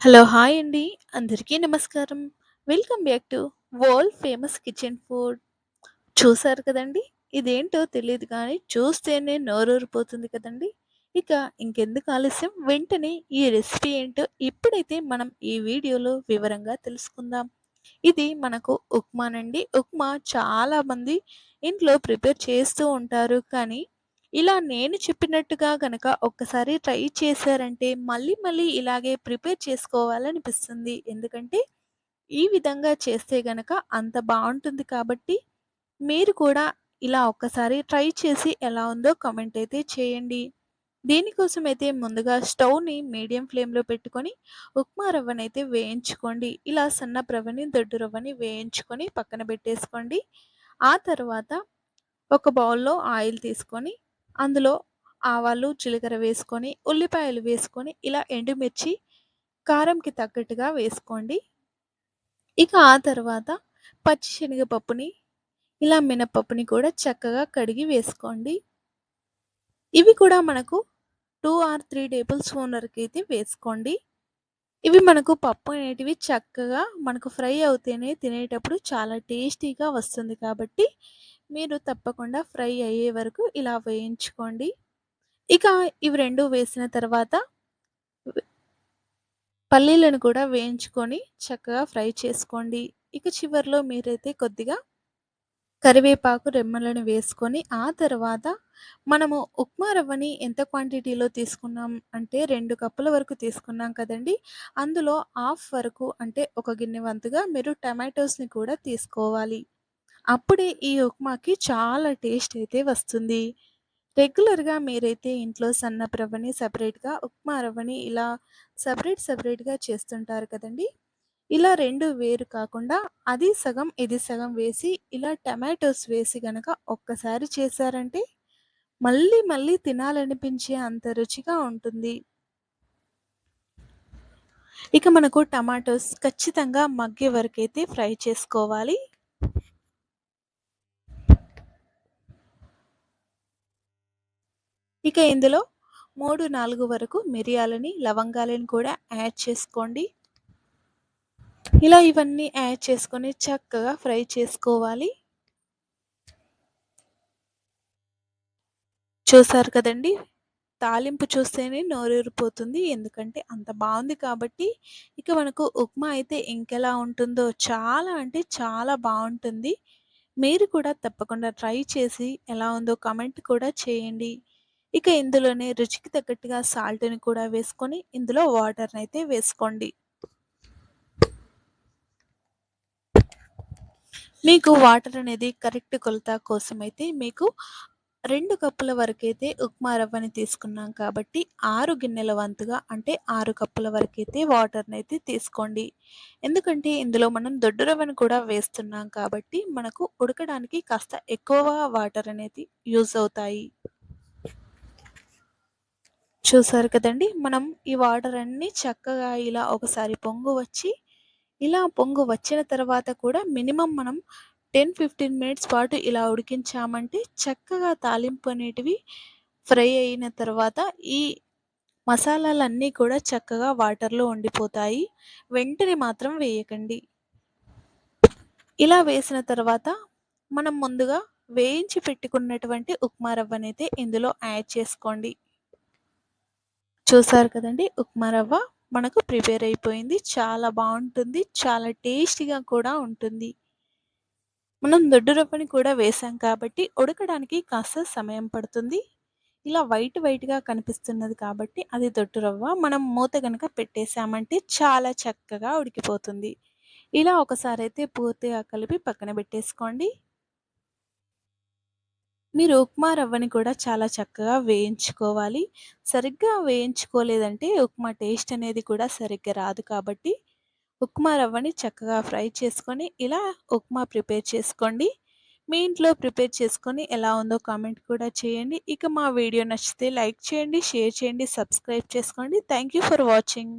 Hello! Hi అండి. అందరికీ నమస్కారం. Welcome back to world famous kitchen food. చూసారు కదండీ! ఇదేంటో తెలీదు కానీ చూస్తేనే నోరూరిపోతుంది కదండీ! ఇక ఇంకెందుకు ఆలస్యం వెంటనే ఈ రెసిపీ ఏంటో ఇప్పుడైతే మనం ఈ వీడియోలో వివరంగా తెలుసుకుందాం. ఇది మనకు ఉప్మానండి. ఉప్మా చాలామంది ఇంట్లో ప్రిపేర్ చేస్తూ ఉంటారు. కానీ ఇలా నేను చెప్పినట్టుగా గనక ఒక్కసారి ట్రై చేశారంటే మళ్ళీ మళ్ళీ ఇలాగే ప్రిపేర్ చేసుకోవాలనిపిస్తుంది. ఎందుకంటే ఈ విధంగా చేస్తే గనక అంత బావుంటుంది కాబట్టి మీరు కూడా ఇలా ఒక్కసారి ట్రై చేసి ఎలా ఉందో కామెంట్ అయితే చేయండి. దీనికోసమైతే ముందుగా స్టవ్‌ని మీడియం ఫ్లేమ్‌లో పెట్టుకొని ఉప్మా రవ్వనైతే వేయించుకోండి. ఇలా సన్నపు రవ్వని, దొడ్డు రవ్వని వేయించుకొని పక్కన పెట్టేసుకోండి. ఆ తర్వాత ఒక బౌల్‌లో ఆయిల్ తీసుకొని అందులో ఆవాలు, జీలకర్ర వేసుకొని, ఉల్లిపాయలు వేసుకొని, ఇలా ఎండుమిర్చి కారంకి తగ్గట్టుగా వేసుకోండి. ఇక ఆ తర్వాత పచ్చి శనగపప్పుని, ఇలా మినపప్పుని కూడా చక్కగా కడిగి వేసుకోండి. ఇవి కూడా మనకు 2 ఆర్ 3 టేబుల్ స్పూన్ వరకైతే వేసుకోండి. ఇవి మనకు పప్పు అనేటివి చక్కగా మనకు ఫ్రై అవుతేనే తినేటప్పుడు చాలా టేస్టీగా వస్తుంది కాబట్టి, మీరు తప్పకుండా ఫ్రై అయ్యే వరకు ఇలా వేయించుకోండి. ఇక ఇవి 2 వేసిన తర్వాత పల్లీలను కూడా వేయించుకొని చక్కగా ఫ్రై చేసుకోండి. ఇక చివర్లో మీరైతే కొద్దిగా కరివేపాకు రెమ్మలను వేసుకొని, ఆ తర్వాత మనము ఉప్మా రవ్వని ఎంత క్వాంటిటీలో తీసుకున్నాం అంటే 2 కప్పుల వరకు తీసుకున్నాం కదండీ! అందులో హాఫ్ వరకు అంటే ఒక గిన్నె వంతుగా మీరు టమాటోస్‌ని కూడా తీసుకోవాలి. అప్పుడే ఈ ఉప్మాకి చాలా టేస్ట్ అయితే వస్తుంది. రెగ్యులర్‌గా మీరైతే ఇంట్లో సన్నపు రవ్వని సెపరేట్‌గా, ఉప్మా రవ్వని ఇలా సెపరేట్‌గా చేస్తుంటారు కదండీ! ఇలా 2 వేరు కాకుండా అది సగం, ఇది సగం వేసి ఇలా టమాటోస్ వేసి గనక ఒక్కసారి చేశారంటే మళ్ళీ మళ్ళీ తినాలనిపించే అంత రుచిగా ఉంటుంది. ఇక మనకు టమాటోస్ ఖచ్చితంగా మగ్గే వరకైతే ఫ్రై చేసుకోవాలి. ఇక ఇందులో 3, 4 వరకు మిరియాలని, లవంగాలను కూడా యాడ్ చేసుకోండి. ఇలా ఇవన్నీ యాడ్ చేసుకొని చక్కగా ఫ్రై చేసుకోవాలి. చూసారు కదండీ! తాలింపు చూస్తేనే నోరూరిపోతుంది. ఎందుకంటే అంత బావుంది కాబట్టి. ఇక మనకు ఉప్మా అయితే ఇంకెలా ఉంటుందో చాలా అంటే చాలా బావుంటుంది. మీరు కూడా తప్పకుండా ట్రై చేసి ఎలా ఉందో కామెంట్ కూడా చేయండి. ఇక ఇందులోనే రుచికి తగ్గట్టుగా సాల్ట్‌ని కూడా వేసుకొని ఇందులో వాటర్‌నైతే వేసుకోండి. మీకు వాటర్ అనేది కరెక్ట్ కొలత కోసమైతే మీకు 2 కప్పుల వరకైతే ఉప్మా రవ్వని తీసుకున్నాం కాబట్టి 6 గిన్నెల వంతుగా అంటే 6 కప్పుల వరకైతే వాటర్‌నైతే తీసుకోండి. ఎందుకంటే ఇందులో మనం దొడ్డు రవ్వను కూడా వేస్తున్నాం కాబట్టి మనకు ఉడకడానికి కాస్త ఎక్కువ వాటర్ అనేది యూజ్ అవుతాయి. చూసారు కదండీ! మనం ఈ వాటర్ అన్నీ చక్కగా ఇలా ఒకసారి పొంగు వచ్చి ఇలా పొంగు వచ్చిన తర్వాత కూడా మినిమమ్ మనం 10, 15 మినిట్స్ పాటు ఇలా ఉడికించామంటే చక్కగా తాలింపు అనేటివి ఫ్రై అయిన తర్వాత ఈ మసాలాలన్నీ కూడా చక్కగా వాటర్‌లో ఉండిపోతాయి. వెంటనే మాత్రం వేయకండి. ఇలా వేసిన తర్వాత మనం ముందుగా వేయించి పెట్టుకున్నటువంటి ఉప్మా రవ్వనైతే ఇందులో యాడ్ చేసుకోండి. చూసారు కదండీ! ఉప్మా రవ్వ మనకు ప్రిపేర్ అయిపోయింది. చాలా బావుంటుంది. చాలా టేస్టీగా కూడా ఉంటుంది. మనం దొడ్డు రవ్వని కూడా వేసాం కాబట్టి ఉడకడానికి కాస్త సమయం పడుతుంది. ఇలా వైట్‌గా కనిపిస్తున్నది కాబట్టి అది దొడ్డు రవ్వ. మనం మూత గనక పెట్టేసామంటే చాలా చక్కగా ఉడికిపోతుంది. ఇలా ఒకసారైతే పూర్తిగా కలిపి పక్కన పెట్టేసుకోండి. మీరు ఉప్మా రవ్వని కూడా చాలా చక్కగా వేయించుకోవాలి. సరిగ్గా వేయించుకోలేదంటే ఉప్మా టేస్ట్ అనేది కూడా సరిగ్గా రాదు కాబట్టి ఉప్మా రవ్వని చక్కగా ఫ్రై చేసుకొని ఇలా ఉప్మా ప్రిపేర్ చేసుకోండి. మీ ఇంట్లో ప్రిపేర్ చేసుకొని ఎలా ఉందో కామెంట్ కూడా చేయండి. ఇక మా వీడియో నచ్చితే లైక్ చేయండి, షేర్ చేయండి, సబ్స్క్రైబ్ చేసుకోండి. Thank you for watching.